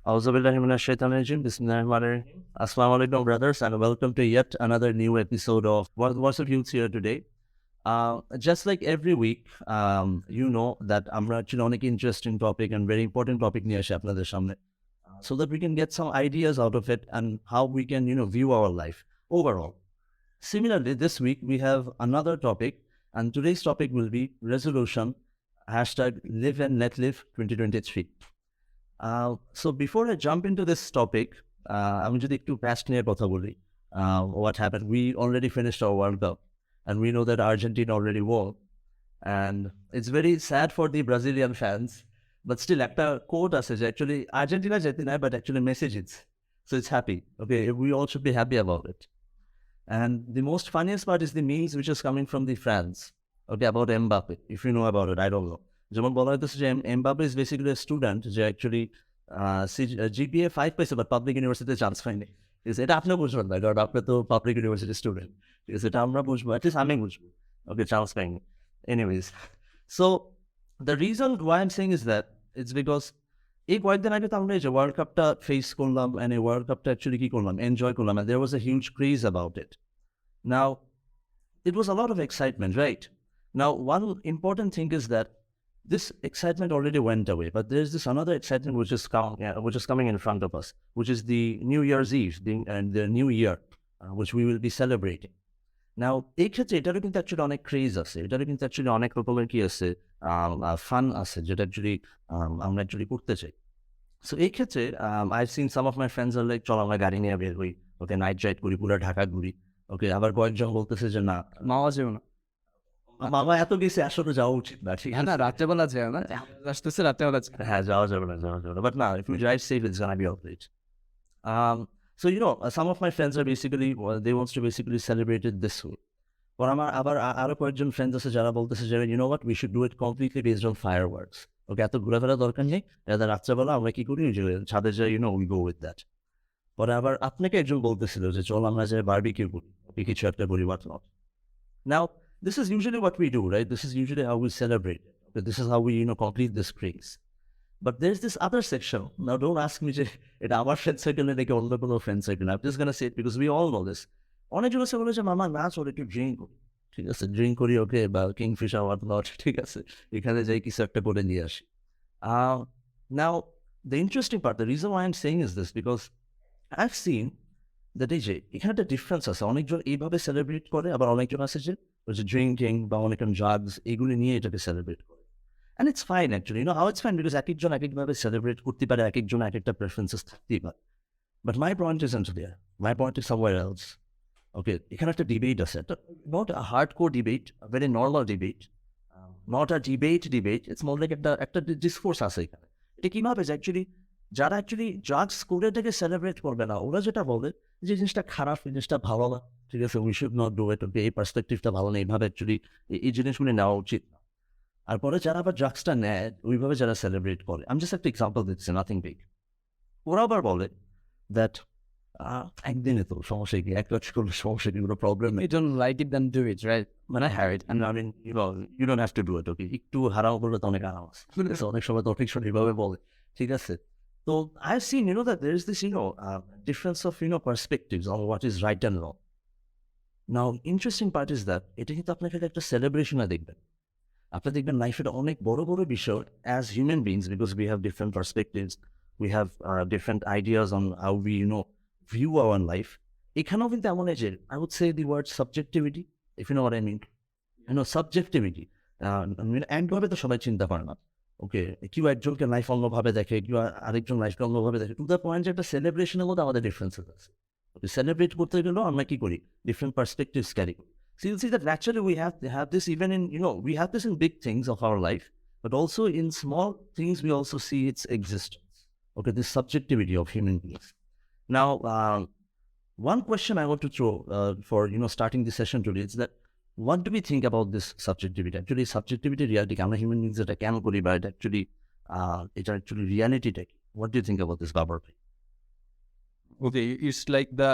Assalamu alaikum, brothers, and welcome to yet another new episode of What's Up Youths here today. Just like every week, you know that I'm actually on an interesting topic and very important topic near আপনাদের সামনে, so that we can get some ideas out of it and how we can, view our life overall. Similarly, this week we have another topic, and today's topic will be resolution, hashtag live and let live 2023. So before I jump into this topic, I'm just একটু past নিয়ে কথা বলি. What happened? We already finished our World Cup, and we know that Argentina already won. And it's very sad for the Brazilian fans, but still, একটা quote আছে যে actually Argentina জেতে না, but actually Messi জিতছে. So it's happy. Okay, we all should be happy about it. And the most funniest part is the memes which is coming from the France. Okay, about Mbappe. If you know about it, I don't know. যেমন বলা হইতেছে যে Mbappe is basically a student যে actually GPA 5 পাইছে but public ইউনিভার্সিটিতে chance পায়নি। এটা আপনি বুঝবেন না, কারণ আপনি তো পাবলিক ইউনিভার্সিটি স্টুডেন্ট, ঠিক আছে, এটা আমরা বুঝবো, অ্যাটলিস্ট আমি বুঝবো। ওকে, চান্স পাইনি। Anyways, so the reason why I am saying is that it's because এই কয়েকদিন আগে তো আমরা এই যে ওয়ার্ল্ড কাপটা ফেস করলাম, অ্যান্ড এই ওয়ার্ল্ড কাপটা অ্যাকচুয়ালি কি করলাম, এনজয় করলাম, and there was a huge craze about it. Now it was a lot of excitement, right? Now, one important thing is that this excitement already went away, but there's this another excitement which is coming in front of us, which is the New Year's Eve and the New Year, which we will be celebrating. Now, এই ক্ষেত্রে এটারও কিন্তু actually অনেক craze আছে, এটারও কিন্তু actually অনেক রকমের কি আছে, ফান আছে, যেটা অ্যাকচুয়ালি আমরা অ্যাকচুয়ালি করতে চাই। সো এই ক্ষেত্রে I've seen some of my friends are like, চলো আমরা গাড়ি নিয়ে বের হই, ওকে, নাইট রাইড করি, পুরো ঢাকা ঘুরি। ওকে, আবার কয়েকজন বলতেছে যে না, মাওয়া যেও না, মামা এত গেছে, আসলে যাওয়া উচিত না, ঠিক হ্যাঁ না, রাত্রেবেলা যেও না, আসতেছে রাত্রেবেলা যেও। হ্যাঁ, যাওয়া যাবে না, বাট না, if you drive safe, it's gonna be all right. So some of my friends are basically, they wants to basically celebrate it this way. But আমার আবার আরো কয়েকজন ফ্রেন্ডস আছে যারা বলতেছে যে you know what, we should do it completely based on fireworks. ওকে, এত ঘোরাফেরা দরকার নেই, এটা রাত্রেবেলা আমরা কি করি, যে ছাদে যাই, we go with that. পরে আবার আপনাকে একজন বলতেছিল যে চল আমরা যে বারবিকিউ করি, কিছু একটা করি, what not. Now, this is usually what we do, right? This is usually how we celebrate. Okay, this is how we, complete this craze. But there's this other section. Now, don't ask me, এটা আমার friend circle নাকি অন্য কোনো friend circle. I'm just gonna say it because we all know this. অনেকজন আছে বলে যে মামা না চলে একটু ড্রিঙ্ক করি, ঠিক আছে, ড্রিঙ্ক করি, ওকে, বা কিংফিশার what not, ঠিক আছে, এখানে যাই কিছু একটা করে নিয়ে আসি। Now, the interesting part, the reason why I'm saying is this, because I've seen that এই যে এখানে একটা ডিফারেন্স আছে, অনেকজন এইভাবে সেলিব্রেট করে, আবার অনেকজন আছে যে ড্রিঙ্কিং বা অনেকজন ড্রাগস এগুলি নিয়ে এটাকে সেলিব্রেট করে। And it's fine actually, how it's fine, because এক একজন এক একভাবে সেলিব্রেট করতে পারে, এক একজন এক একটা প্রেফারেন্সেস থাকতেই পারে। But my point is not there, my point is somewhere else. Okay, এখানে একটা ডিবেট আছে, not a hard core debate, very normal debate, not a debate, it's more like একটা ডিসকোর্স আছে এখানে। এটা কীভাবে যে অ্যাকচুয়ালি যারা অ্যাকচুয়ালি ড্রাগস করে এটাকে সেলিব্রেট করবে না, ওরা যেটা বলে যে জিনিসটা খারাপ, জিনিসটা ভালো না, ঠিক আছে, we should not do it, okay, এই পার্সপেক্টিভটা ভালো না, এইভাবে অ্যাকচুয়ালি এই জিনিসগুলি নেওয়া উচিত না। আর পরে যারা আবার ড্রাগসটা নেয়, ওইভাবে যারা সেলিব্রেট করে, আমি জাস্ট একটা এক্সাম্পল দিচ্ছি, নাথিং বিগ। ওরা আবার বলে দ্যাট একদিনে তো সমস্যা কি, এক রাত করলে সমস্যা কি, কোনো প্রবলেম নেই, You don't like it, then do it, right? মানে হ্যাঁ, I mean, you don't have to do it, ওকে, একটু হারাম করলে তো অনেক আরাম আছে, অনেক সময় তো অনেক সময় এইভাবে বলে, ঠিক আছে। So I've seen, that there is this, difference of, perspectives on what is right and wrong. Now, interesting part is that এটা কিন্তু আপনাকে একটা সেলিব্রেশনে দেখবেন, আপনি দেখবেন লাইফের অনেক বড় বড় বিষয় as human beings, because we have different perspectives, we have different ideas on how we, view our life. এখানেও কিন্তু এমন যে I would say the word subjectivity, if you know what I mean. Subjectivity. একভাবে তো সবাই চিন্তা করে না। ওকে, কেউ একজনকে লাইফ অন্যভাবে দেখে, কেউ আরেকজন লাইফকে অন্যভাবে দেখে, টু দ্য পয়েন্ট যে একটা সেলিব্রেশনের মধ্যে আমাদের ডিফারেন্সেস আছে। ওকে, সেলিব্রেট করতে গেলেও আমরা কি করি, ডিফারেন্ট পার্সপেক্টিভস ক্যারি করি। So you'll see that naturally we have this even in, we have this in big things of our life, but also in small things we also see its existence. Okay, this subjectivity of human beings. Now, one question I want to throw for, starting this session today is that, what do we think about this subjectivity? Actually, subjectivity, reality, আমরা human beings এটা কেন করি, বা এটা actually reality-টা কি? What do you think about this, Babar? Okay, it's like the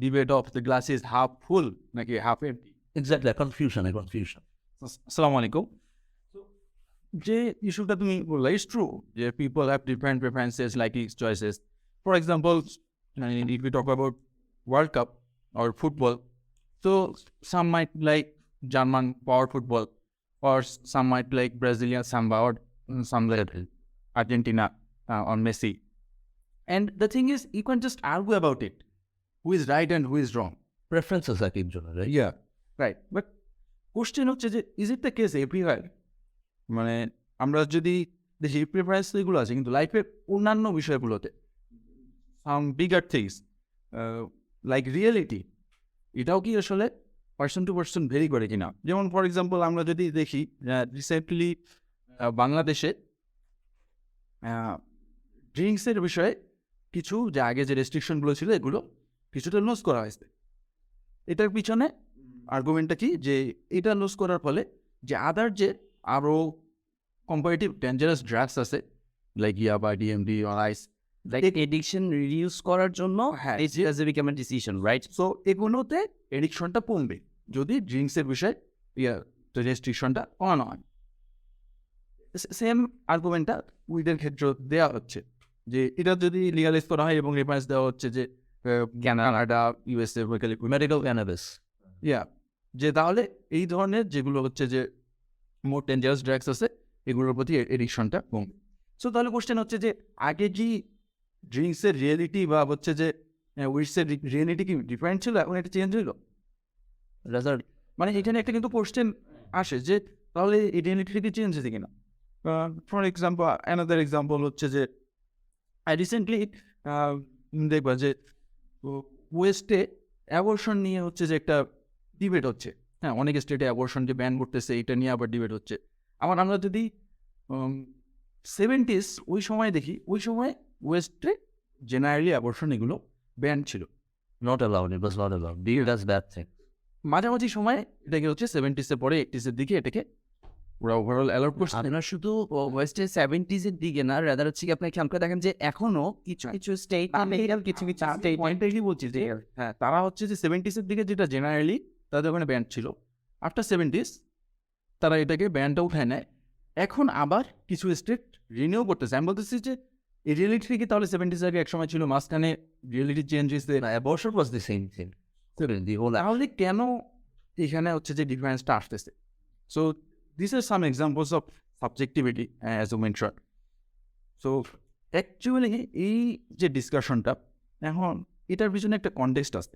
debate of the glass is half full, নাকি half empty. Exactly, a confusion. Assalamu alaikum. So, যে ইস্যুটা তুমি বললে ইটস ট্রু যে people have different preferences like choices for example if we talk about World Cup or football so some might like German power football or some might like Brazilian samba or some like Argentina or Messi and the thing is you can just argue about it who is right and who is wrong Preferences এক একজনের, right? yeah right but question হচ্ছে যে is it the case everywhere মানে আমরা যদি দেখি preference এগুলো আছে কিন্তু লাইফের অন্যান্য বিষয়গুলোতে সাম বিগার থিংস লাইক রিয়েলিটি এটাও কি আসলে পার্সন টু পার্সন ভেরি করে কিনা যেমন ফর এক্সাম্পল আমরা যদি দেখি রিসেন্টলি বাংলাদেশে ড্রিঙ্কসের বিষয়ে কিছু যে আগে যে রেস্ট্রিকশনগুলো ছিল এগুলো কিছুটা লুজ করা হয়েছে এটার পিছনে আর্গুমেন্টটা কি যে এটা লুজ করার ফলে যে আদার যে আরও কম্পারেটিভ ডেঞ্জারাস ড্রাগস আছে লাইক ইয়াবা DMD or ice like addiction reduce করার জন্য হ্যাঁ it has become a decision right so এগুলোতে এডিকশনটা কমবে যদি ড্রিঙ্কসের বিষয়ে রেস্ট্রিকশনটা কমানো হয় সেম আর্গুমেন্টটা উইডের ক্ষেত্রে দেওয়া হচ্ছে যে এটা যদি লিগালাইজ করা হয় এবং রেফারেন্স দেওয়া হচ্ছে যে কানাডা ইউএসএ Medical cannabis. ইয়া যে তাহলে এই ধরনের যেগুলো হচ্ছে যে মোর ডেঞ্জারাস ড্রাগস আছে এগুলোর প্রতি এডিকশনটা কমবে সো তাহলে কোশ্চেন হচ্ছে যে আগে কি ড্রিঙ্কসের রিয়েলিটি বা হচ্ছে যে উইডসের রিয়েলিটি কি ডিফারেন্ট ছিল এখন এটা চেঞ্জ হইলো Result. মানে এখানে একটা কিন্তু কোশ্চেন আসে যে তাহলে এই রিয়েলিটি কি চেঞ্জ হয়েছে কিনা ফর এক্সাম্পল অ্যানাদার এক্সাম্পল হচ্ছে যে রিসেন্টলি দেখবা যে ওয়েস্টে অ্যাবর্শন নিয়ে হচ্ছে যে একটা ডিবেট হচ্ছে হ্যাঁ অনেক স্টেটে অ্যাবর্শনকে ব্যান করতেছে এটা নিয়ে আবার ডিবেট হচ্ছে আবার আমরা যদি 70s ওই সময় দেখি ওই সময় ওয়েস্টে জেনারেলি অ্যাবর্শন এগুলো ব্যান ছিল Not allowed. It was not allowed. Deal does bad thing. মাঝামাঝি সময় এটাকে হচ্ছে 70s পরে 80s দিকে এটাকে ওরা ওভারঅল অ্যালাউড করছে আপনার শুধু ওয়েস্টের 70s এর দিকে না রাদার হচ্ছে কি আপনি খেয়াল করে দেখেন যে এখনো কিছু কিছু স্টেট কিছু কিছু স্টেট পয়েন্টটা কি বলছি যে হ্যাঁ তারা হচ্ছে যে 70s দিকে যেটা জেনারেলি তাদের ওখানে ব্যান্ড ছিল আফটার 70s তারা এটাকে ব্যান্ডটা উঠায় নেয় এখন আবার কিছু স্টেট রিনিউ করতেছে আমি বলতেছি যে এই রিয়েলিটি কি তাহলে 70s আগে এক সময় ছিল মাঝখানে রিয়েলিটি চেঞ্জ হয়েছে Abortion was the same thing. The whole তাহলে কেন এখানে হচ্ছে যে ডিফারেন্সটা আসতেছে so this are some examples of subjectivity as ও মেনশন সো অ্যাকচুয়ালি এই যে ডিসকাশনটা এখন এটার পিছনে একটা কনটেক্সট আছে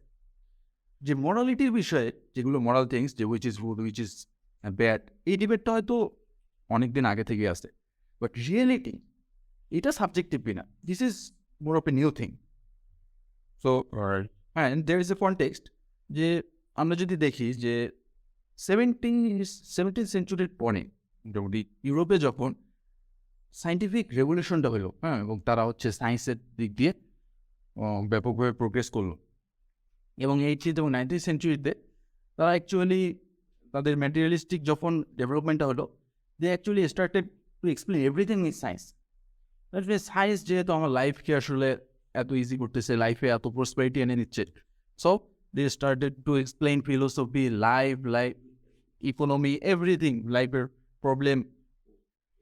যে মরালিটির বিষয়ে যেগুলো মরাল থিংস যে which is good which is bad এই ডিবেটটা হয়তো অনেক দিন আগে থেকে আসে বাট রিয়েলিটি এটা সাবজেক্টিভ কিনা this is more of a new thing so and there is a context যে আমরা যদি দেখি যে 17th সেঞ্চুরির পরে মোটামুটি ইউরোপে যখন সায়েন্টিফিক রেভলিউশনটা হলো হ্যাঁ এবং তারা হচ্ছে সায়েন্সের দিক দিয়ে ব্যাপকভাবে প্রোগ্রেস করলো এবং 18th এবং 19th সেঞ্চুরিতে তারা অ্যাকচুয়ালি তাদের ম্যাটেরিয়ালিস্টিক যখন ডেভেলপমেন্টটা হলো they actually started to explain everything is science science যেহেতু আমার লাইফকে আসলে এত ইজি করতেছে লাইফে এত প্রসপারিটি এনে দিচ্ছে so they started to explain philosophy life economy everything লাইফের প্রবলেম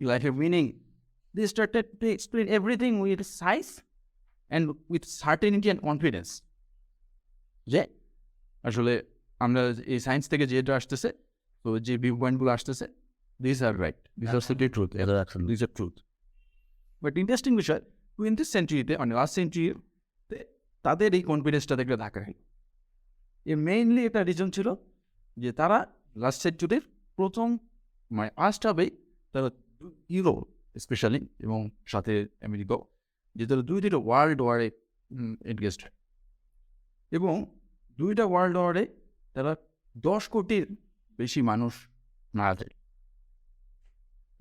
লাইফের meaning they started to explain everything with science and with certainty and confidence যে আসলে আমরা এই সায়েন্স থেকে যেটা আসতেছে তো যে ভিউ পয়েন্টগুলো আসতেছে this are right this are city truth this are truth but interesting বিষয় 20th সেঞ্চুরিতে মানে লাস্ট সেঞ্চুরিতে তাদের এই কনফিডেন্সটা দেখলে ধাক্কা খায় মেইনলি একটা রিজন ছিল যে তারা লাস্ট সেঞ্চুরির প্রথম মানে ফার্স্ট হাবেই তারা ইউরোপ স্পেশালি এবং সাথে আমেরিকাও যে তারা দুইটা ওয়ার্ল্ড ওয়ারে এনগেজড হয় এবং দুইটা ওয়ার্ল্ড ওয়ারে তারা 10 কোটির বেশি মানুষ মারা যায়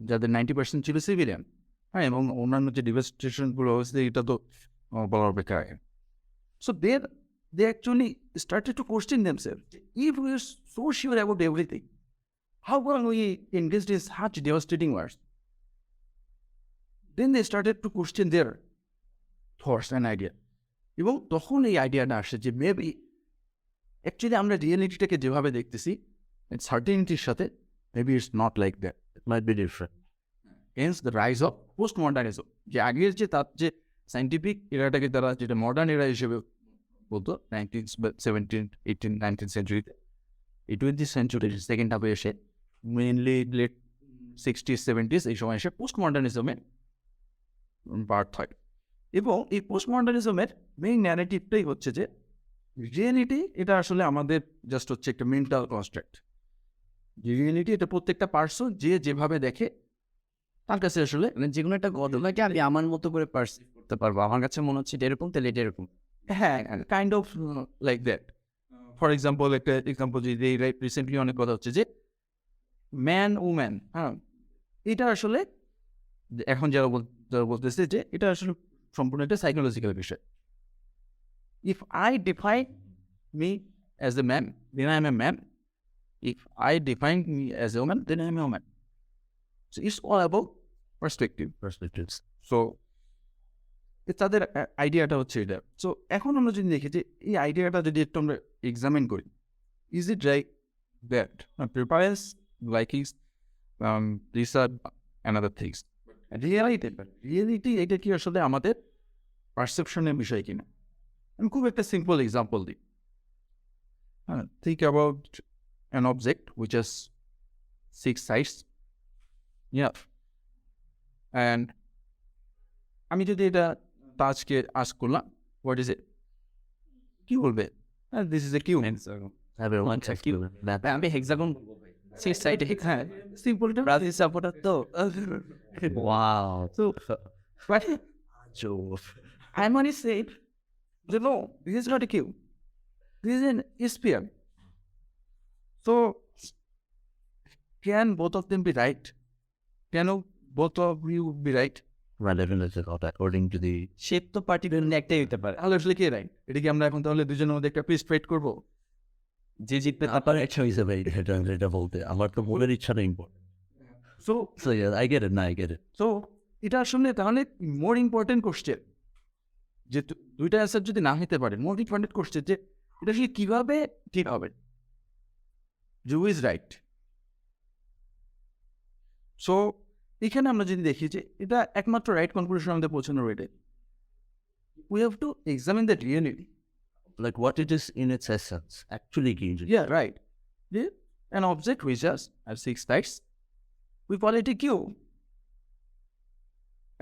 যাদের 90% ছিল সিভিলিয়ান হ্যাঁ এবং অন্যান্য যে ডিভাস্টেশনগুলো হয়েছে এটা তো বলার অপেক্ষা রাখে so they actually started to question themselves. If we are so sure about everything, how come we engaged in such devastating wars? Then they started to question their thoughts and idea. এবং তখন এই আইডিয়াটা আসে যে maybe actually আমরা রিয়েলিটিটাকে যেভাবে দেখতেছি সার্টেনিটির সাথে maybe it's not like that It might be different. Hence the rise of post modernism, যে আগের যে তার যে সাইন্টিফিক এরাটাকে তারা যেটা মডার্ন এরা হিসেবে বলতো 19 সেঞ্চুরিতে, এই 20th সেঞ্চুরির সেকেন্ড হাফে এসে মেইনলি লেট 60s 70s এই সময় এসে পোস্ট মডার্নিজমে বার্থ হয়। এবং এই পোস্ট মডার্নিজমের মেইন ন্যারেটিভটাই হচ্ছে যে রিয়েলিটি এটা আসলে আমাদের জাস্ট হচ্ছে একটা মেন্টাল কনস্ট্রাক্ট। যে রিয়েলিটি এটা প্রত্যেকটা পার্সন যে যেভাবে দেখে তার কাছে আসলে মানে যে কোনো একটা ঘটনাকে আমি আমার মতো করে পারসিভ করতে পারবো, আমার কাছে মনে হচ্ছে এটা এরকম, তাহলে এটা এরকম। হ্যাঁ kind of like that. For example একটা এক্সাম্পল যদি রিসেন্টলি অনেক কথা হচ্ছে যে ম্যান উম্যান, হ্যাঁ এটা আসলে এখন যারা বলতেছে যে এটা আসলে সম্পূর্ণ একটা সাইকোলজিক্যাল বিষয়। If I define me as a man then I am a man, if I define me as a woman then I am a woman. So it's all about perspective. Perspectives. So তাদের আইডিয়াটা হচ্ছে এটা। So এখন আমরা যদি দেখি যে এই আইডিয়াটা যদি একটু আমরা এক্সামিন করি, is it right that preference likings this are another things, reality এটা কি আসলে আমাদের পারসেপশনের বিষয় কিনা? আমি খুব একটা সিম্পল এক্সাম্পল দিই। হ্যাঁ, think about an object which has 6 sides, yeah, and আমি যদি এটা তাজকে আস্ক করলাম হোয়াট ইজ ইট, কি বলবে? This is a cube. Everyone আচ্ছা, has কি given that. আমি হেক্সাগন সেই সাইডে, হ্যাঁ সিম্পল ব্রাজিল সাপোর্টার তো। Wow. So but Jove. I মানে সে যে no this is not a cube, this is an sphere. So can both of them be right? Can both of you be right? Well, definitely not according to the shape তো particularly একটাই হতে পারে, তাহলে আসলে কে right? এটা কি আমরা এখন তাহলে দুজনের মধ্যে একটা পিস ফাইট করবো? যে জিতবে তার আপনার ইচ্ছা হিসেবে এটা বলতে আমার তো মনের ইচ্ছাটা important. So So yeah, I get it. Now I get it. So এটা আসলে তাহলে মোর ইম্পর্টেন্ট কোশ্চেন যে দুইটা অ্যান্সার যদি না হতে পারে, মোর ইম্পর্টেন্ট কোশ্চেন যে এটা আসলে কীভাবে ঠিক হবে, হু ইজ রাইট? সো এখানে আমরা যদি দেখি যে এটা একমাত্র রাইট কনক্লুশন আমাদের পৌঁছানোর এটাই, we have to examine the reality. Like what it is in its essence. Actually, কি Yeah, right. An object which has 6 sides, we call it a cube.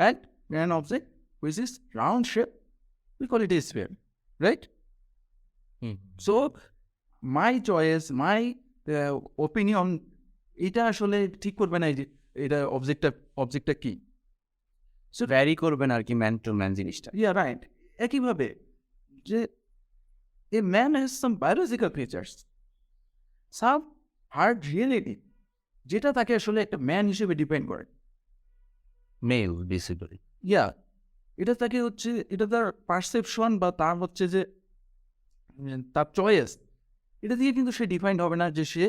And an object which is round shape, we call it a sphere. Right? So, my choice, my opinion, এটা আসলে ঠিক করবে না যে এটা অবজেক্টটা কি। So vary করবেন আর কি ম্যান টু ম্যান জিনিসটা। Yeah, right. একইভাবে যে a man has some biological features, some hard reality, যেটা তাকে আসলে একটা ম্যান হিসেবে ডিপেন্ড করে। male basically. ইয়া এটা তাকে হচ্ছে এটা তার পারসেপশন বা তার হচ্ছে যে তার চয়েস, এটা দিয়ে কিন্তু সে ডিফাইন্ড হবে না যে সে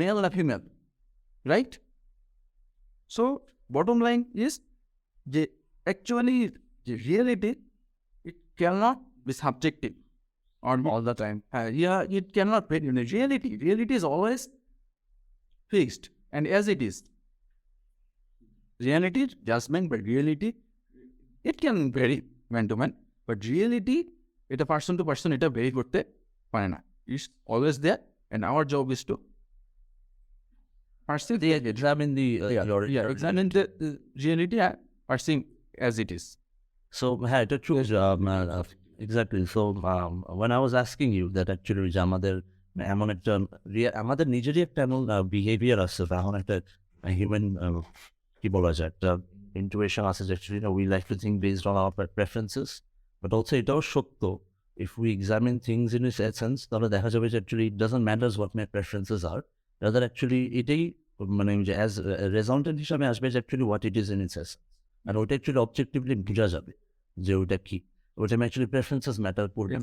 মেল না female, right? So bottom line is যে অ্যাকচুয়ালি যে reality it can not be subjective all the time. Yeah, it cannot be. Reality is always fixed, and as it is, reality judgment, but reality it can vary man to man. But reality, এটা person to person এটা vary করতে পারে না. It's always there, and our job is to perceive They examine the examine the reality and perceive as it is. So হ্যাঁ এটা true. Exactly. So when I was asking you that actually যে আমাদের এমন একটা আমাদের নিজেরই একটা এমন বিহেভিয়ার আছে, এমন একটা হিউম্যান কি বলা যায় একটা ইন্টুইশন আছে যে actually we like to think based on our preferences, but also এটাও সত্য if we examine things in its essence তাহলে দেখা যাবে যে actually it doesn't matter what my preferences are, rather actually এটাই মানে যে as resultant হিসাবে আসবে যে actually what it is in its essence, and ওটা actually objectively বোঝা যাবে যে ওটা কি, ওটা actually preferences matter করবে।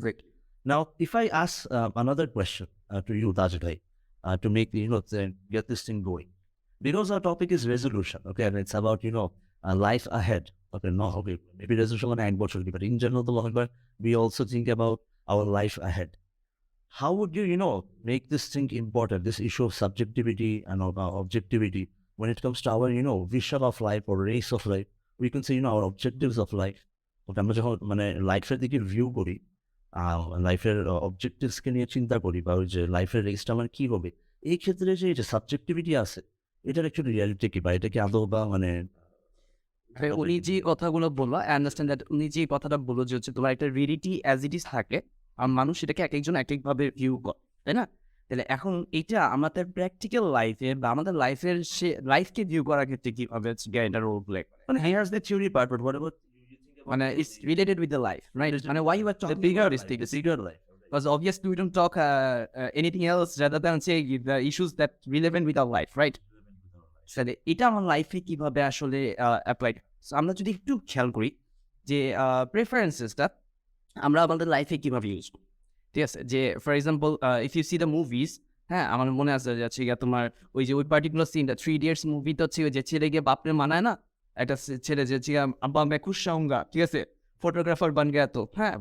Now, if I ask another question to you, Taj Bhai, to make get this thing going, because our topic is resolution, okay, and it's about life ahead. Okay, no, okay, maybe resolution on end board, but in general, the long run, we also think about our life ahead. How would you make this thing important, this issue of subjectivity and objectivity, when it comes to our, vision of life or race of life, we can say, our objectives of life. ওটা আমরা যখন মানে লাইফের দিকে view করি, লাইফের অবজেক্টিভসকে নিয়ে চিন্তা করি, বা ওই যে লাইফের রেসটা আমার কী হবে, এই ক্ষেত্রে যে সাবজেক্টিভিটি আছে, এটার একটু রিয়ালিটি কি, বা এটা কি আদৌ বা মানে উনি যে কথাগুলো বললো, আই আন্ডারস্ট্যান্ড দ্যাট উনি যে কথাটা বললো যে হচ্ছে তোমার একটা রিয়েলিটি অ্যাজ ইট ইজ থাকে, আর মানুষ সেটাকে এক একজন এক একভাবে ভিউ করে, তাই না? তাহলে এখন এটা আমাদের প্র্যাকটিক্যাল লাইফে বা আমাদের লাইফের সে লাইফকে ভিউ করার ক্ষেত্রে কীভাবে এটা রোল প্লে মানে here's the theory part, but what about মানে it's related with the life, right? মানে why you are talking bigger about life, this the bigger life? because obviously we don't talk anything else rather than say the issues that relevant with our life, right? তাহলে এটা আমার লাইফে কিভাবে আসলে applied. আমরা যদি একটু খেয়াল করি যে প্রেফারেন্সেসটা আমরা আমাদের লাইফে কীভাবে ইউজ করি, ঠিক আছে? যে for example if you see the movies, হ্যাঁ, আমার মনে আছে যাচ্ছে গিয়ে তোমার ওই যে ওই পার্টিকুলার সিনটা 3 Idiots মুভিটা হচ্ছে ওই যে ছেলে গিয়ে বাপরে মানায় না, একটা ছেলে যে আব্বা मैं खुश रहूंगा, ঠিক আছে, ফটোগ্রাফার বান গেয়া তো, হ্যাঁ।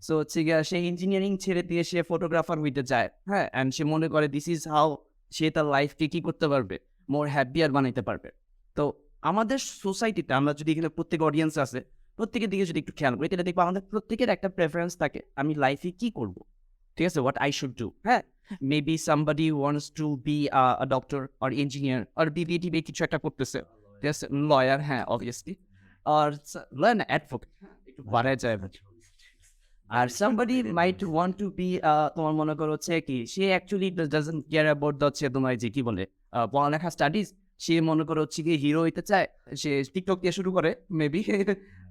সো হচ্ছে গিয়া সে ইঞ্জিনিয়ারিং ছেড়ে দিয়ে সে ফটোগ্রাফার হইতে চায়, হ্যাঁ, অ্যান্ড সে মনে করে দিস ইজ হাউ সে তার লাইফকে কী করতে পারবে, মোর হ্যাপিয়ার বানাইতে পারবে। তো আমাদের সোসাইটিতে আমরা যদি এখানে প্রত্যেক অডিয়েন্স আছে, প্রত্যেকের দিকে যদি একটু খেয়াল করি, তাহলে দেখবো আমাদের প্রত্যেকের একটা প্রেফারেন্স থাকে, আমি লাইফে কী করবো, ঠিক আছে, হোয়াট আই শুড ডু, হ্যাঁ। Maybe somebody wants to be a doctor or engineer or বিবিটিভি কিছু একটা করতেছে, ঠিক আছে, লয়ার, হ্যাঁ, অবভিয়াসলি, আর লয়ার না, অ্যাডভোকেট, একটু বাড়ায় যায়। আর somebody might want to be, তোমার মনে করো হচ্ছে কি, সে actually doesn't care about the হচ্ছে তোমার যে কি বলে পড়ালেখা স্টাডিজ, সে মনে করো হচ্ছে কি হিরো হইতে চায়, সে টিকটক দিয়ে শুরু করে মেবি,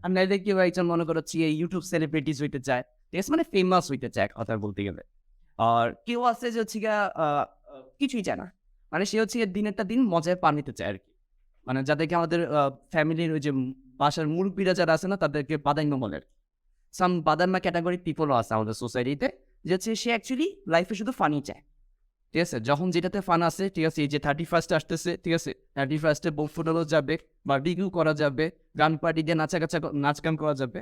আর নাইলে কেউ একজন মনে করো হচ্ছে ইউটিউব সেলিব্রিটিস হইতে চায়, ঠিক আছে, মানে ফেমাস হইতে চায় কথা বলতে গেলে। আর কেউ আছে যে হচ্ছে গিয়া কিছুই চায় না, মানে সে হচ্ছে দিনেরটা দিন মজায় পার নিতে চায় আর কি, মানে যাদেরকে আমাদের ফ্যামিলির ওই যে বাসার মুরব্বীরা যারা আছে না, তাদেরকে বাদাইন্য বলে। সাম বাদাম্মা ক্যাটাগরি পিপলও আছে আমাদের সোসাইটিতে, যে হচ্ছে সে অ্যাকচুয়ালি লাইফে শুধু ফানি চায়, ঠিক আছে, যখন যেটাতে ফান আছে, ঠিক আছে, এই যে 31st আসতেছে, ঠিক আছে, 31st বোম ফুটানো যাবে, বারবিকিউ করা যাবে, গান পার্টি দিয়ে নাচ গান করা যাবে।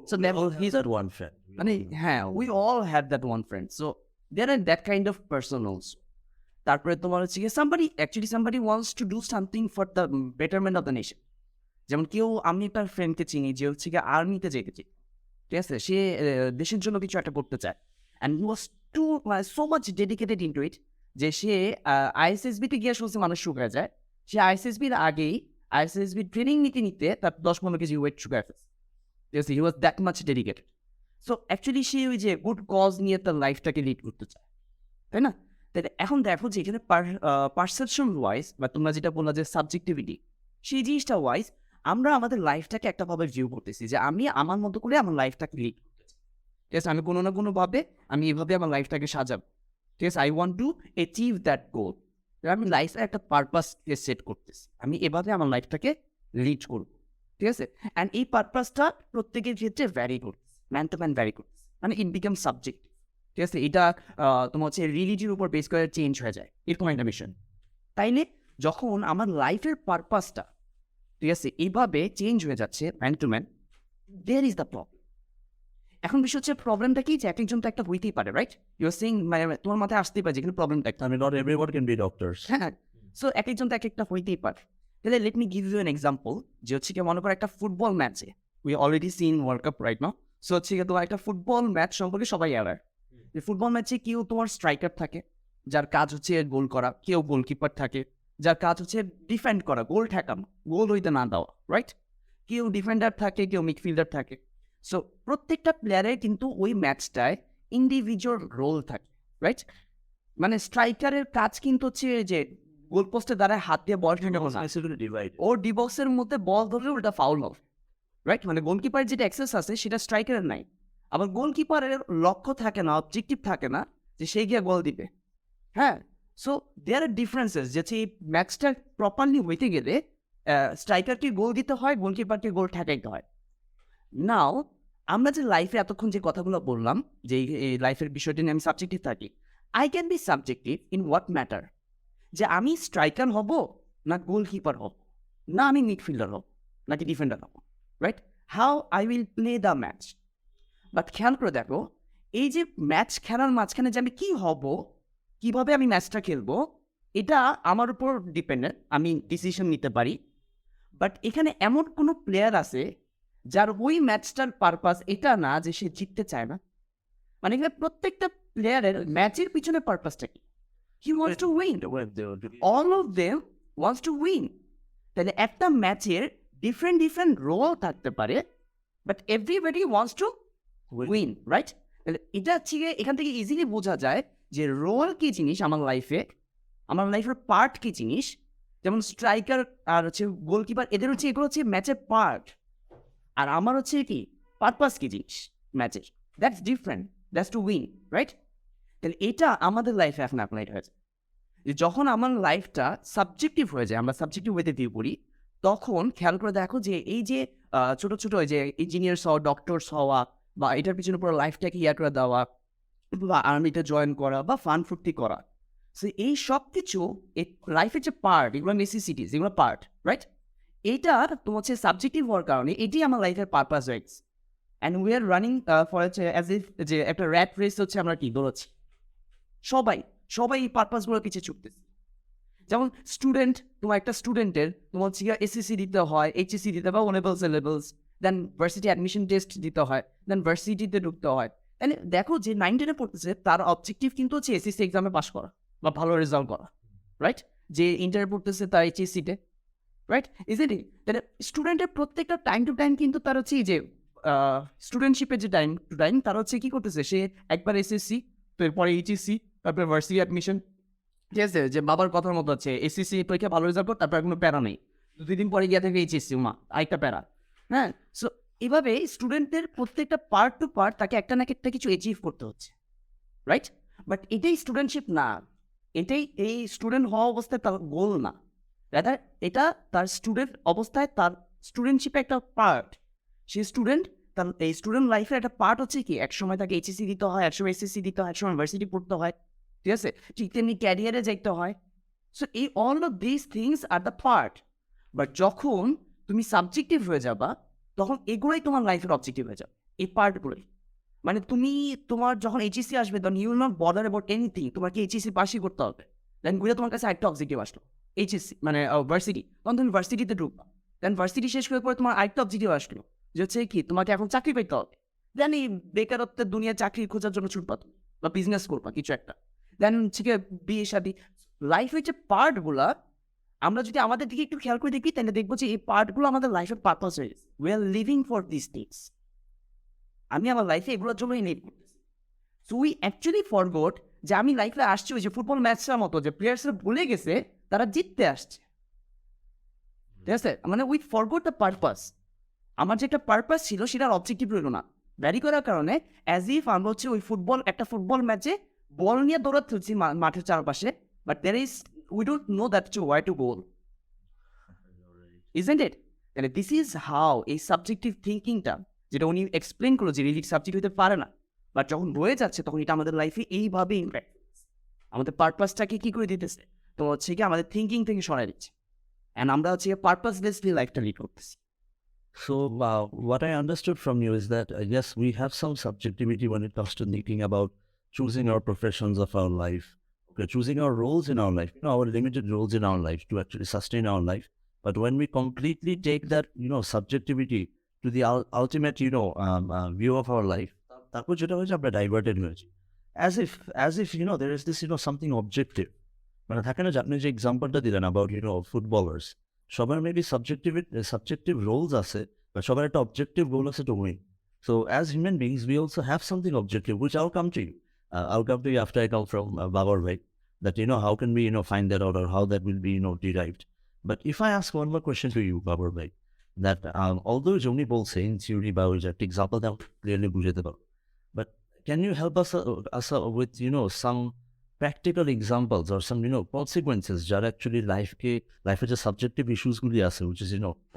So never he's that one friend. মানে হ্যাঁ, we all have that one friend, so there are that kind of person also. তারপরে তোমার হচ্ছে গিয়ে somebody wants to do something for the betterment of the nation. যেমন কেউ, আমি একটা ফ্রেন্ডকে চিনি যে হচ্ছে গিয়ে আর্মিতে যেতে চাই, ঠিক আছে, সে দেশের জন্য কিছু একটা করতে চায়, and he was to so much dedicated into it, যে সে আইএসএসবিতে গিয়ে শুনছে মানুষ শুকায় যায়, সে আইএসএসবির আগেই আইএসএসবি ট্রেনিং নিতে নিতে তার 10-15 কেজি ওয়েট শুকায় ফেলছে, ঠিক আছে, he was that much dedicated. So actually সে ওই যে গুড কজ নিয়ে তার লাইফটাকে লিড করতে চায়, তাই না? তাই এখন দেখো যে এখানে পারসেপশন ওয়াইজ, বা তোমরা যেটা বললা যে সাবজেক্টিভিটি, সেই জিনিসটা ওয়াইজ আমরা আমাদের লাইফটাকে একটাভাবে ভিউ করতেছি, যে আমি আমার মতো করে আমার লাইফটাকে লিড করতেছি, ঠিক আছে, আমি কোনো না কোনোভাবে আমি এভাবে আমার লাইফটাকে সাজাবো, ঠিক আছে, I want to achieve that goal, আমি লাইফে একটা পারপাসকে সেট করতেছি, আমি এভাবে আমার লাইফটাকে লিড করবো, ঠিক আছে। অ্যান্ড এই পারপাসটা প্রত্যেকের ক্ষেত্রে ভ্যারি করতেছে, ম্যান টু ম্যান ভ্যারি করতেছে, মানে ইট বিকাম সাবজেক্টিভ, ঠিক আছে, এটা তোমার হচ্ছে রিলিজির উপর বেস করে চেঞ্জ হয়ে যায়, এরকম একটা বিষয়। তাইলে যখন আমার লাইফের পারপাসটা, ঠিক আছে, এইভাবে চেঞ্জ হয়ে যাচ্ছে man to man, there is the problem. এখন বিষয় হচ্ছে প্রবলেমটা কি, যে এক একজন তো একটা হইতেই পারে, রাইট? ইউ আর সেইং, তোমার মাথায় আসতেই পারে যেখানে প্রবলেমটা একটা, I mean, not everyone can be doctors. হ্যাঁ, সো এক একজন তো এক একটা হইতেই পারে। তাহলে let me give you an example, যে হচ্ছে কি মনে করো একটা ফুটবল ম্যাচে, we already seen world cup right now, so হচ্ছে কি তোমার একটা ফুটবল ম্যাচ সম্পর্কে সবাই অ্যাওয়ার, যে ফুটবল ম্যাচে কেউ তোমার স্ট্রাইকার থাকে, যার কাজ হচ্ছে গোল করা, কেউ গোলকিপার থাকে, যার কাজ হচ্ছে ডিফেন্ড করা, গোল ঠেকানো, গোল হইতে না দেওয়া, রাইট? কেউ ডিফেন্ডার থাকে, কেউ মিডফিল্ডার থাকে। সো প্রত্যেকটা প্লেয়ারের কিন্তু ওই ম্যাচটায় ইন্ডিভিজুয়াল রোল থাকে, রাইট? মানে স্ট্রাইকারের কাজ কিন্তু হচ্ছে যে গোল পোস্টে দাঁড়ায় হাত দিয়ে বল ঠেকানো না, Divide. ওর ডিবক্সের মধ্যে বল ধরলে ওটা ফাউল হবে, রাইট? মানে গোলকিপারের যেটা অ্যাক্সেস আছে সেটা স্ট্রাইকারের নাই। আবার গোলকিপারের লক্ষ্য থাকে না, অবজেক্টিভ থাকে না যে সে গিয়ে গোল দিবে, হ্যাঁ। সো দেয়ার আর ডিফারেন্সেস, যে এই ম্যাচটা প্রপারলি হইতে গেলে স্ট্রাইকারকে গোল দিতে হয়, গোলকিপারকে গোল ঠেকাইতে হয়। নাও আমরা যে লাইফে এতক্ষণ যে কথাগুলো বললাম, যে এই লাইফের বিষয়টি নিয়ে আমি সাবজেক্টিভ থাকি, I can be subjective in what matter, যে আমি স্ট্রাইকার হব না গোলকিপার হব, না আমি মিডফিল্ডার হব নাকি ডিফেন্ডার হব, right? How I will play the match. But খেয়াল করে দেখো, এই যে ম্যাচ খেলার মাঝখানে যে আমি কী হব, কীভাবে আমি ম্যাচটা খেলবো, এটা আমার উপর ডিপেন্ডেন্ট, আমি ডিসিশন নিতে পারি। বাট এখানে এমন কোনো প্লেয়ার আছে যার ওই ম্যাচটার পারপাস এটা না যে সে জিততে চায় না। মানে এখানে প্রত্যেকটা প্লেয়ারের ম্যাচের পিছনে পারপাসটা কি? He wants to win. All of them wants to win. তাহলে একটা ম্যাচের ডিফারেন্ট রোল থাকতে পারে, but everybody wants to win, right? তাহলে এটা হচ্ছে গিয়ে এখান থেকে ইজিলি বোঝা যায় যে রোল কি জিনিস আমার লাইফে, আমার লাইফের পার্ট কি জিনিস। যেমন স্ট্রাইকার আর হচ্ছে গোলকিপার, এদের হচ্ছে এগুলো হচ্ছে ম্যাচের পার্ট, আর আমার হচ্ছে কি পারপাস কি জিনিস ম্যাচের, that's different, that's to win, right? তাহলে এটা আমাদের লাইফে এখন অ্যাপ্লাইড হয়েছে যে যখন আমার লাইফটা সাবজেক্টিভ হয়ে যায়, আমরা সাবজেক্টিভ ওয়েতে ভিউ করি, তখন খেয়াল করে দেখো যে এই যে ছোট ছোট ওই যে ইঞ্জিনিয়ার্স হওয়া, ডক্টরস হওয়া, বা এটার পিছনে পুরো লাইফটাকে ইয়া করে দেওয়া, বা আর্মিতে জয়েন করা, বা ফান ফুর্তি করা, সো এই সব কিছু লাইফের যে পার্ট, এগুলো নেসেসিটিস, এগুলো পার্ট, রাইট? এইটা তোমার হচ্ছে সাবজেক্টিভ হওয়ার কারণে এটি আমার লাইফের পারপাস হয়ে গেছে। And we are running for as if যে একটা র্যাট রেস হচ্ছে আমরা কি দৌড়াচ্ছি, সবাই সবাই এই পারপাসগুলোর পিছিয়ে ছুটতেছে। যেমন স্টুডেন্ট, তোমার একটা স্টুডেন্টের তোমার হচ্ছে এসএসসি দিতে হয়, এইচএসসি দিতে হয়, ওলেবলস লেভেলস, দেন ভার্সিটি অ্যাডমিশন টেস্ট দিতে হয়, দেন ভার্সিটিতে ঢুকতে হয়। তাহলে দেখো যে 9-10-এ পড়তেছে, তার অবজেক্টিভ কিন্তু হচ্ছে এসএসসি এক্সামে পাস করা বা ভালো রেজাল্ট করা, রাইট? যে ইন্টার পড়তেছে তার এইচএসসিতে, রাইট? Is it? তাহলে স্টুডেন্টের প্রত্যেকটা টাইম টু টাইম কিন্তু তার হচ্ছে এই যে স্টুডেন্টশিপের যে টাইম টু টাইম তার হচ্ছে কি করতেছে, সে একবার এসএসসি, তো এরপরে এইচএসসি, তারপরে ভার্সিটি অ্যাডমিশন, ঠিক আছে? যে বাবার কথার মতো হচ্ছে এসএসসি পরীক্ষা ভালো রেজাল্ট কর, তারপর কোনো প্যারা নেই, 2 দিন পরে গিয়ে থেকে এইচএসসি মা আরেকটা প্যারা, হ্যাঁ? সো এভাবে স্টুডেন্টদের প্রত্যেকটা পার্ট টু পার্ট তাকে একটা না একটা কিছু অ্যাচিভ করতে হচ্ছে, রাইট? বাট এটাই স্টুডেন্টশিপ না, এটাই এই স্টুডেন্ট হওয়া অবস্থায় তার গোল না, রাদার এটা তার স্টুডেন্ট অবস্থায় তার স্টুডেন্টশিপে একটা পার্ট। সে স্টুডেন্ট, তার এই স্টুডেন্ট লাইফের একটা পার্ট হচ্ছে কি একসময় তাকে এইচএসসি দিতে হয়, একসময় এসএসসি দিতে হয়, একসময় ইউনিভার্সিটি পড়তে হয়, ঠিক আছে? ঠিক তেমনি ক্যারিয়ারে যাইতে হয়। সো এই all of this things are the part. But যখন তুমি সাবজেক্টিভ হয়ে যাবা, তখন এগুলোই তোমার লাইফের অবজেক্টিভ হয়ে যাবে, এই পার্টগুলোই। মানে তুমি তোমার যখন এইচএসসি আসবে, তখন you will not bother about anything, তোমাকে এইচএসসি পাসই করতে হবে। দেন ঘুরে তোমার কাছে আরেকটা অবজেক্টিভ আসলো, এইচএসসি মানে ভার্সিটি, তখন তুমি ভার্সিটিতে ঢুকবা। দেন ভার্সিটি শেষ করে পরে তোমার আরেকটা অবজেক্টিভ আসলো, যে হচ্ছে কি তোমাকে এখন চাকরি পেতে হবে। দেন এই বেকারত্বের দুনিয়া চাকরি খোঁজার জন্য ছুটবা তুমি, বা বিজনেস করবা কিছু একটা। দেন হচ্ছে কি বিয়ে শাদী, লাইফের যে পার্টগুলা, আমরা যদি আমাদের দিকে একটু খেয়াল করে দেখি, তাহলে দেখবো যে এই পার্টগুলো আমাদের লাইফের পারপাস হয়ে গেছে। We are living for this things. আমি আমার লাইফে এগুলোর জন্যই লিভ করতেছি। সো উই অ্যাকচুয়ালি ফরগট যে আমি লাইফে আসছি ওই যে ফুটবল ম্যাচটার মতো, যে প্লেয়ার্সরা ভুলে গেছে তারা জিততে আসছে, ঠিক আছে? মানে উই ফরগট দ্য পারপাস। আমার যে একটা পারপাস ছিল সেটার অবজেক্টিভ রইল না, ভ্যারি করার কারণে অ্যাজ ইফ আমরা হচ্ছে ওই একটা ফুটবল ম্যাচে বল নিয়ে দৌড়াচ্ছি মাঠের চারপাশে, but there is we don't know that to why to goal, isn't it? তাহলে দিস ইজ হাউ এই সাবজেক্টিভ থিঙ্কিংটা, যেটা উনি এক্সপ্লেন করলো যে রিলিক সাবজেক্ট হতে পারে না, বাট যখন রয়ে যাচ্ছে তখন এটা আমাদের লাইফে এইভাবে ইম্প্যাক্ট, আমাদের পারপাসটাকে কি করে দিতেছে, তো হচ্ছে কি আমাদের থিঙ্কিং থেকে সরাই দিচ্ছে, অ্যান্ড আমরা হচ্ছে পারপাসলেসলি লাইফটা লিড করতেছি। So, what I understood from you is that, yes, we have some subjectivity when it comes to thinking about choosing our professions of our life, okay, choosing our roles in our life, our limited roles in our life to actually sustain our life. But when we completely take that, subjectivity to the ultimate, view of our life, তারপর যেটা হয়েছে আমরা diverted হয়েছি. As if, there is this, something objective. মানে থাকে না যে আপনি যে এক্সাম্পলটা দিলেন about, footballers, সবার মেবি সাবজেক্টিভ রোলস আছে, বা সবার একটা অবজেক্টিভ গোল আছে to win. So as human beings we also have something objective which I'll come to you. I'll come to you after I come from Babar Bhai, that how can we find that out, or how that will be derived. But if I ask one more question to you, Babar Bhai, that although Joni বলছে in theory বা ওই যে একটা example দাও clearly বুঝাতে পারো, but can you help us with some practical examples or some consequences যারা actually লাইফে যে সাবজেক্টিভ ইস্যুসগুলি আছে, which is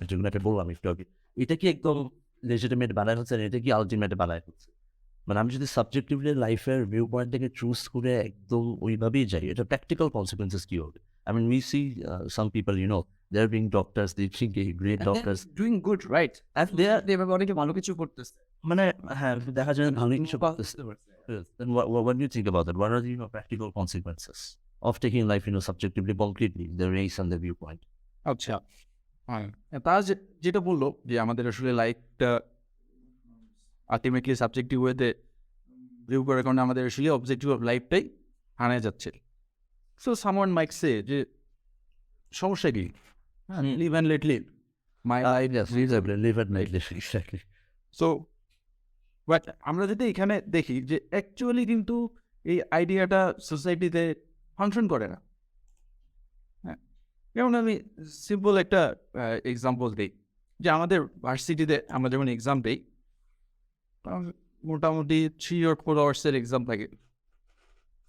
যেগুলোকে বললাম একটু আগে, এটা কি একদম লেজিটিমেট বানায় হচ্ছে, এটা কি আলটিমেট বানায় হচ্ছে? মানে আমি যদি সাবজেক্টিভলি লাইফের ভিউ পয়েন্ট থেকে চুজ করে একদম ওইভাবেই যাই, এটা প্র্যাকটিক্যাল কনসিকুয়েন্সেস কি হবে? I mean, we see some people, they're being doctors, they think great doctors, doing good, right? এভাবে অনেকে ভালো কিছু করতেছে। মানে হ্যাঁ দেখা যায় ভালো কিছু করতেছে। Then what do you think about that? What are the practical consequences? of taking life, subjectively, concretely, the race and the viewpoint. আচ্ছা, হ্যাঁ, তারা যেটা বললো যে আমাদের আসলে লাইফটা আলটিমেটলি সাবজেক্টিভ ওয়েতে ভিউ করার কারণে আমাদের আসলে অবজেক্টিভ অফ লাইফটাই হারায় যাচ্ছে। সো সামওয়ান মাইট সে যে সমস্যা কি, live and let live, my life Yes, exactly. Live at night, exactly. So but আমরা যদি এখানে দেখি যে অ্যাকচুয়ালি কিন্তু এই আইডিয়াটা সোসাইটিতে ফাংশন করে না। হ্যাঁ, যেমন আমি সিম্পল একটা এক্সাম্পল দিই যে আমাদের ভার্সিটিতে আমরা যখন এক্সাম দিই মোটামুটি 3 or 4 আওয়ার্সের এক্সাম থাকে।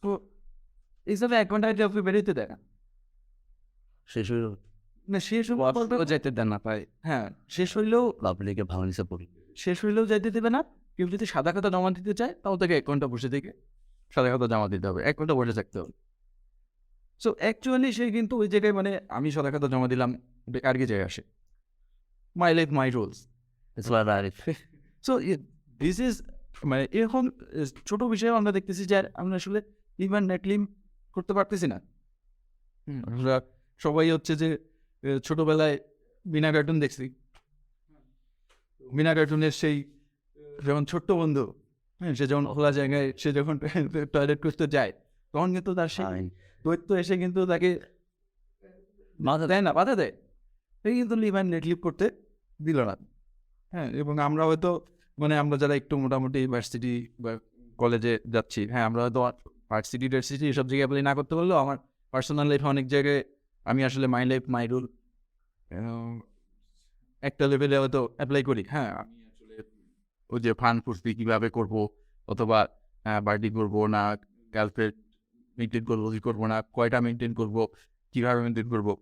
তো এক্সামে 1 ঘন্টা আগে বেরোতে দেয় না। শেষ হইল না শেষ হলেও যাইতে দেন না পাই, হ্যাঁ শেষ হইলেও পাবলিকে ভাঙানিসে পড়ি। শেষ হইলেও যাইতে দেবে না। কেউ যদি সাদা খাতা জমা দিতে চায় তাও তাকে 1 ঘন্টা বসে থেকে সাদা খাতা জমা দিতে হবে, 1 ঘন্টা বসে থাকতে হবে। সো অ্যাকচুয়ালি সে কিন্তু ওই জায়গায় মানে আমি সাদা খাতা জমা দিলাম আর কি যায় আসে, my life my rules. It's my life. So this is মানে এরকম ছোট বিষয়ে আমরা দেখতেছি যে আমরা আসলে লিভ অ্যান্ড নেট লিভ করতে পারতেছি না। আমরা সবাই হচ্ছে যে ছোটবেলায় বিনা কার্টুন দেখছি, বিনা কার্টুনের সেই যখন ছোট্ট বন্ধু, হ্যাঁ সে যখন খোলা জায়গায় সে যখন টয়লেট করতে যায় তখন কিন্তু তার সেই Fine. দৈত্য এসে কিন্তু তাকে বাধা দেয় না, বাধা দেয়, সে কিন্তু লিভ অ্যান্ড নেট লিভ করতে দিল না। হ্যাঁ, এবং আমরা হয়তো মানে আমরা যারা একটু মোটামুটি ভার্সিটি বা কলেজে যাচ্ছি, হ্যাঁ আমরা হয়তো ভার্সিটি টার্সিটি এসব জায়গায় অ্যাপ্লাই না করতে পারলেও আমার পার্সোনাল লাইফে অনেক জায়গায় আমি আসলে মাই লাইফ মাই রুল একটা লেভেলে হয়তো অ্যাপ্লাই করি। হ্যাঁ, আমি আসলে ওই যে ফান ফুর্তি কীভাবে করবো, অথবা বার্থডে করবো না, গার্লফ্রেন্ড মেনটেন করবো কি করবো না, কয়টা মেনটেন করবো, কীভাবে মেনটেন করবো।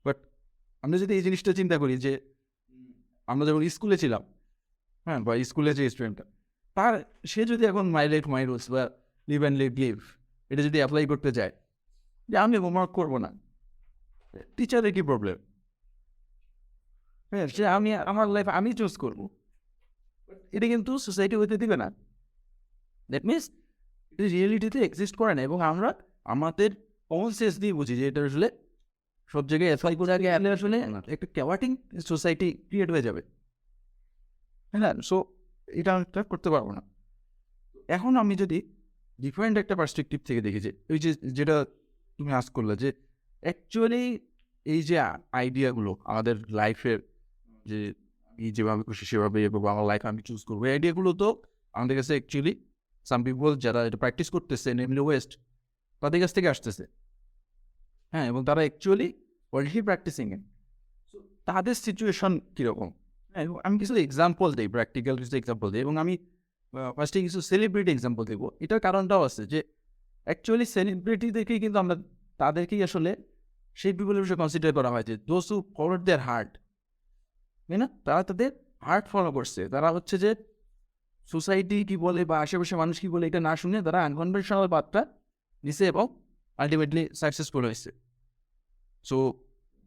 বাট আমরা যদি এই জিনিসটা চিন্তা করি যে আমরা যখন স্কুলে ছিলাম, হ্যাঁ বা স্কুলে যে স্টুডেন্টটা তার সে যদি এখন মাই লাইফ মাই রুলস বা লিভ অ্যান্ড লিভ লিভ এটা যদি অ্যাপ্লাই করতে চায় যে আমি হোমওয়ার্ক করবো না, টিচারের কী প্রবলেম? হ্যাঁ, সে আমি আমার লাইফ আমি চুজ করবো, এটা কিন্তু সোসাইটি হইতে দিবে না। দ্যাট মিনস এটা রিয়েলিটিতে এক্সিস্ট করে না, এবং আমরা আমাদের কমন সেন্স দিয়ে বুঝি যে এটা আসলে সব জায়গায় অ্যাপ্লাই করে আগে আসলে একটা ক্যাওয়াটিং সোসাইটি ক্রিয়েট হয়ে যাবে। হ্যাঁ, সো এটা আমরা করতে পারবো না। এখন আমি যদি ডিফারেন্ট একটা পার্সপেক্টিভ থেকে দেখি যে ওই যে যেটা তুমি আস্ক করলে যে অ্যাকচুয়ালি এই যে আইডিয়াগুলো আমাদের লাইফের যে আমি যেভাবে খুশি সেভাবে এগোবো, আমার লাইফ আমি চুজ করবো, এই আইডিয়াগুলো তো আমাদের কাছে অ্যাকচুয়ালি সাম পিপল যারা এটা প্র্যাকটিস করতেছে নেমলি ওয়েস্ট তাদের কাছ থেকে আসতেছে। হ্যাঁ, এবং তারা অ্যাকচুয়ালি অলরেডি প্র্যাকটিসিং এ। সো তাদের সিচুয়েশন কীরকম, হ্যাঁ আমি কিছু এক্সাম্পল দিই, প্র্যাকটিক্যাল কিছু এক্সাম্পল দিই, এবং আমি ফার্স্টে কিছু সেলিব্রিটি এক্সাম্পল দেবো। এটার কারণটাও আছে যে অ্যাকচুয়ালি সেলিব্রিটিদেরকেই কিন্তু আমরা তাদেরকেই আসলে সেই পিপলের বিষয়ে কনসিডার করা হয় যে those who followed their heart, তাই না? তারা তাদের হার্ট ফলো করছে, তারা হচ্ছে যে সোসাইটি কী বলে বা আশেপাশে মানুষ কী বলে এটা না শুনে তারা আনকনভেনশনাল পাথটা নিছে এবং আলটিমেটলি সাকসেসফুল হয়েছে। সো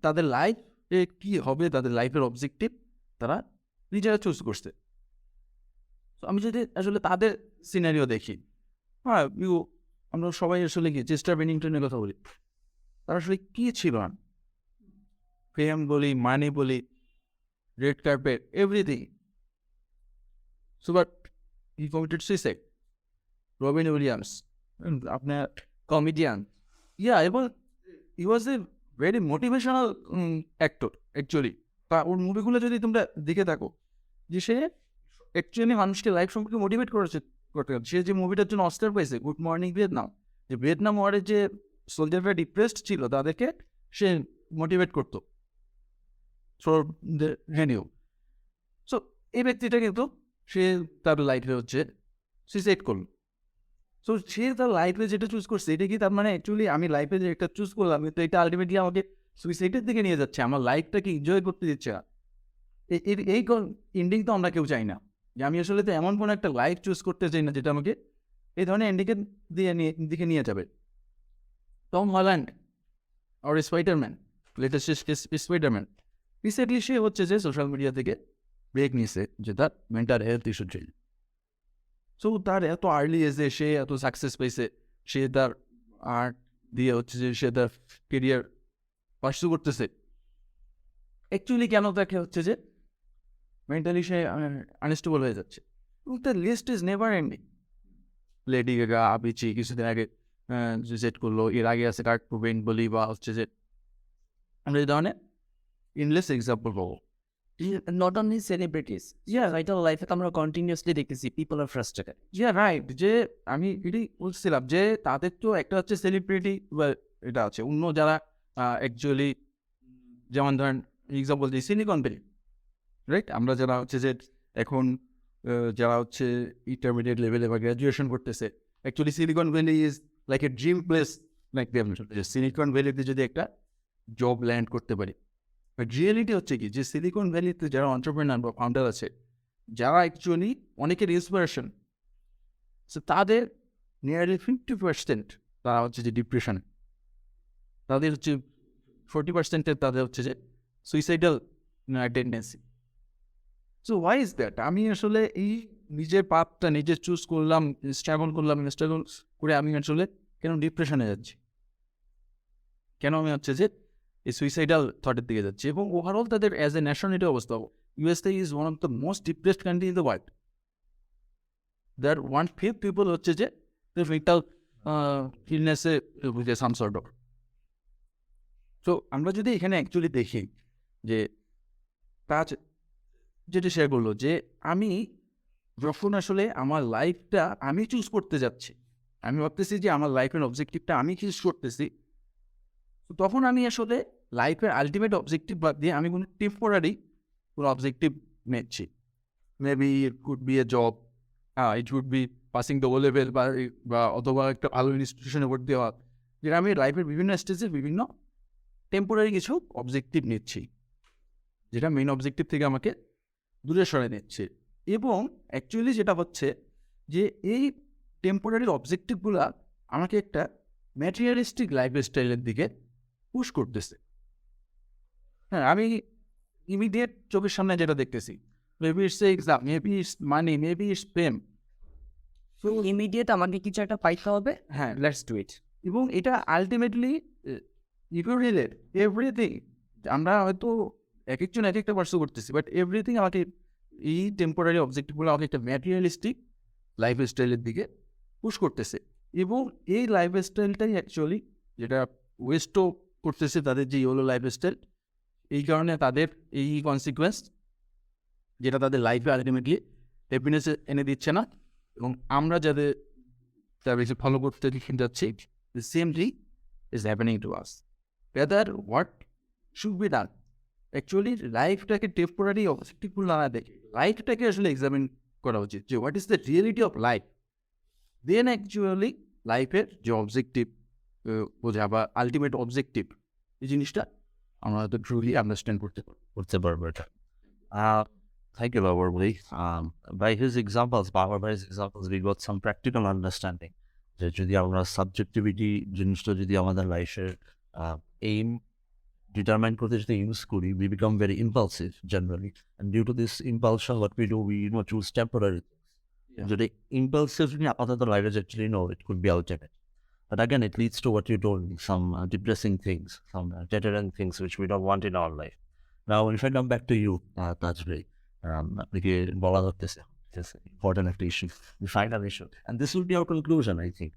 তাদের লাইফে কী হবে, তাদের লাইফের অবজেক্টিভ তারা নিজেরা চুজ করছে। তো আমি যদি আসলে তাদের সিনারিও দেখি, হ্যাঁ আমরা সবাই আসলে কি চেস্টার বেনিংটনের কথা বলি, তারা আসলে কী ছিল না, ফেম বলি, মানি বলি, red carpet, everything. So but he committed suicide. Robin Williams আপনার কমেডিয়ান, ইয়া, এবং he was a very motivational actor actually. তা ওর মুভিগুলো যদি তোমরা দেখে থাকো যে সে অ্যাকচুয়ালি মানুষকে লাইফ সম্পর্কে মোটিভেট করতে হবে। সে যে মুভিটার জন্য অস্কার পেয়েছে, গুড মর্নিং ভিয়েতনাম, যে ভিয়েতনাম ওয়ারে যে সোলজাররা ডিপ্রেসড ছিল তাদেরকে সে মোটিভেট করতো থ্রু দ্য ভেনিউ। সো এই ব্যক্তিটা কিন্তু সে তার লাইফে হচ্ছে সুইসাইড করলো। সো সে তার লাইফে যেটা চুজ করছে এটা কি তার মানে অ্যাকচুয়ালি আমি লাইফে যে একটা চুজ করলাম তো এটা আলটিমেটলি আমাকে সুইসাইডের দিকে নিয়ে যাচ্ছে, আমার লাইফটাকে এনজয় করতে দিচ্ছে না। এই এন্ডিং তো আমরা কেউ চাই না, যে আমি আসলে তো এমন কোনো একটা লাইফ চুজ করতে চাই না যেটা আমাকে এই ধরনের এন্ডিংয়ের দিকে নিয়ে যাবে। টম হল্যান্ড আর স্পাইডারম্যান, লেটেস্ট স্পাইডারম্যান, রিসেন্টলি সে হচ্ছে যে সোশ্যাল মিডিয়া থেকে ব্রেক নিয়েছে যে তার মেন্টাল হেলথ ইস্যু ছিল। সো তার এত আর্লি এজে সে এত সাকসেস পেয়েছে, সে তার আর্ট দিয়ে হচ্ছে যে সে তার কেরিয়ার পার্সু করতেছে, অ্যাকচুয়ালি কেন তাকে হচ্ছে যে মেন্টালি সে আনস্টেবল হয়ে যাচ্ছে। এবং তার list is never ending. Lady Gaga, Avicii কিছুদিন আগে যে সেট করলো, এর আগে আছে কার্ট কোবেন বলি, বা হচ্ছে যে আমরা এই ধরনের ইনলেস এক্সাম্পল পাবো। নট অনলি সেলিব্রিটিস, ভাইটাল লাইফে তো আমরা কন্টিনিউয়াসলি দেখতেছি পিপল আর ফ্রাস্ট্রেটেড। রাইট, যে আমি এটাই বলছিলাম যে তাদের তো একটা হচ্ছে সেলিব্রিটি, এটা আছে অন্য যারা অ্যাকচুয়ালি, যেমন ধরেন এক্সাম্পল দিই সিলিকন ভ্যালি, রাইট? আমরা যারা হচ্ছে যে এখন যারা হচ্ছে ইন্টারমিডিয়েট লেভেলে বা গ্র্যাজুয়েশন করতেছে, actually Silicon Valley is like a dream place. Like Silicon ভ্যালিতে যদি একটা জব ল্যান্ড করতে পারি, বাট রিয়েলিটি হচ্ছে কি, যে সিলিকন ভ্যালিতে যারা এন্টারপ্রেনার বা ফাউন্ডার আছে, যারা অ্যাকচুয়ালি অনেকের ইন্সপিরেশন, সো তাদের নিয়ারলি 50% তারা হচ্ছে যে ডিপ্রেশনে, তাদের হচ্ছে 40% তাদের হচ্ছে যে suicidal tendency. So why is that? আমি আসলে এই নিজের পাথটা নিজে চুজ করলাম, স্ট্রাগল করে আমি আসলে কেন ডিপ্রেশনে যাচ্ছি, কেন আমি হচ্ছে যে এই সুইসাইডাল থটের দিকে যাচ্ছি? এবং ওভারঅল তাদের অ্যাজ এ ন্যাশনালিটি অবস্থা, USA is one of the most depressed country in the world. There 1/5 people হচ্ছে যে মেন্টাল ইলনেসে বুঝে সাম সর্ট অফ। সো আমরা যদি এখানে অ্যাকচুয়ালি দেখি যে তাজ যেটা শেয়ার করলো, যে আমি যখন আসলে আমার লাইফটা আমি চুজ করতে যাচ্ছি, আমি ভাবতেছি যে আমার লাইফের অবজেক্টিভটা আমি চুজ করতেছি, তো তখন আমি আসলে লাইফের আলটিমেট অবজেক্টিভ বাদ দিয়ে আমি কোনো টেম্পোরারি কোনো অবজেক্টিভ নিচ্ছি। Maybe it could be a job, it could be passing the O level, বা অথবা একটা ভালো ইনস্টিটিউশনে ভর্তি হওয়া, যেটা আমি লাইফের বিভিন্ন স্টেজে বিভিন্ন টেম্পোরারি কিছু অবজেক্টিভ নিচ্ছি, যেটা মেইন অবজেক্টিভ থেকে আমাকে দূরে সরে নিচ্ছে। এবং অ্যাকচুয়ালি যেটা হচ্ছে যে এই টেম্পোরারি অবজেক্টিভগুলো আমাকে একটা ম্যাটেরিয়ালিস্টিক লাইফস্টাইলের দিকে পুশ করতেছে। হ্যাঁ, আমি ইমিডিয়েট চোখের সামনে যেটা দেখতেছি, maybe it's exam, maybe it's money, maybe it's প্রেম। তো ইমিডিয়েট আমাকে কিছু একটা পাইতে হবে, হ্যাঁ, লেটস ডু ইট। এবং এটা আলটিমেটলি ইকুইলেট এভরিথিং। আমরা হয়তো এক একজন এক একটা পার্সু করতেছি, বাট এভরিথিং আমাকে এই টেম্পোরারি অবজেক্টিভগুলো আমাকে একটা ম্যাটেরিয়ালিস্টিক লাইফস্টাইলের দিকে পুশ করতেছে। এবং এই লাইফস্টাইলটাই অ্যাকচুয়ালি যেটা ওয়েস্টও করতেছে তাদের যে ইয়েলো লাইফস্টাইল, এই কারণে তাদের এই কনসিকুয়েন্স, যেটা তাদের লাইফে আলটিমেটলি হ্যাপিনেস এনে দিচ্ছে না। এবং আমরা যাদের তাদেরকে ফলো করতে যাচ্ছি, the same thing is happening to us. Whether what should be done, actually লাইফটাকে টেম্পোরারি অবজেক্টিভগুলো না দেখে লাইফটাকে আসলে এক্সামিন করা উচিত, যে what is the reality of life. Then actually লাইফের যে অবজেক্টিভ বোঝা বা আলটিমেট অবজেক্টিভ, এই জিনিসটা আমরা হয়তো ট্রুলি আন্ডারস্ট্যান্ড করতে পারবো এটা। Thank you, Loverly. By his examples, by his examples, we got some practical understanding. যে যদি আমরা সাবজেক্টিভিটি জিনিসটা যদি আমাদের লাইফের এইম ডিটারমাইন করতে যদি ইউজ করি, we become very impulsive generally. And due to this impulsion, what we do, we choose temporary things. যদি impulsively আপাতত life is actually no, it could be ultimate. But again, it leads to what you told me, some depressing things, some deterrent things which we don't want in our life. Now, if I come back to you, Tajri, আপনাকে বলা হতেছে important একটা issue, the final issue, and this will be our conclusion, I think.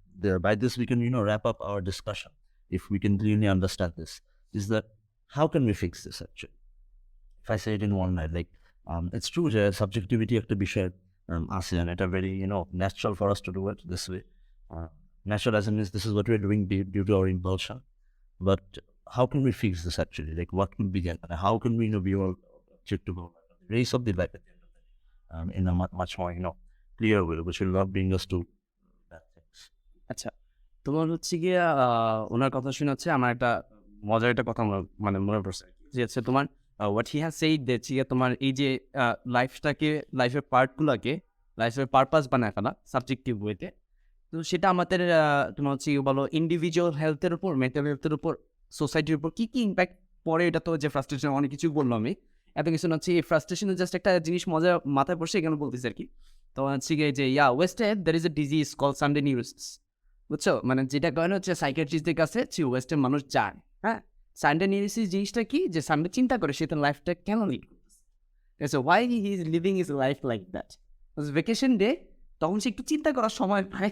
By this, we can wrap up our discussion. If we can really understand this, is that how can we fix this actually? If I say it in one line, like it's true that subjectivity একটা বিষয় আছে, and it's very natural for us to do it this way. Natural as in this is what we're doing due to our impulsion. But how can we fix this actually? Like what could be done? How can we be all objective race of the life at the end of the day in a much more clear way, which will not bring us to bad things. আচ্ছা, তোমার হচ্ছে গিয়ে ওনার কথা শুনে হচ্ছে আমার একটা মজার একটা কথা মানে মনে পড়ছে, যে হচ্ছে তোমার হোয়াট হি হ্যাজ সেইড, দেখছি গিয়ে তোমার এই যে লাইফটাকে, লাইফের পার্টগুলোকে লাইফের পারপাস বানায় ফেলা সাবজেক্টিভ ওয়েতে, তো সেটা আমাদের তোমার হচ্ছে বলো ইন্ডিভিজুয়াল হেলথের উপর, মেন্টাল হেলথের উপর, সোসাইটির উপর কী কী ইম্প্যাক্ট পড়ে। এটা তো যে ফ্রাস্ট্রেশন অনেক কিছু বললো আমি, এত কিছু হচ্ছে এই ফ্রাস্ট্রেশনের জাস্ট একটা জিনিস মজা মাথায় পড়ছে এখানে বলতেছি আর কি। তো হচ্ছে গিয়ে যে ওয়েস্টে there is a disease call Sunday neurosis. বুঝছো? মানে যেটা কয় না হচ্ছে সাইকিয়াট্রিস্টদের কাছে ওয়েস্টের মানুষ যায়, হ্যাঁ? সানডে নিউরোসিস জিনিসটা কি? যে সানডে চিন্তা করে সে তার লাইফটা কেন লিড করতেছে। ঠিক আছে? Why he is living his life like that? Vacation day তখন সে একটু চিন্তা করার সময় পায়।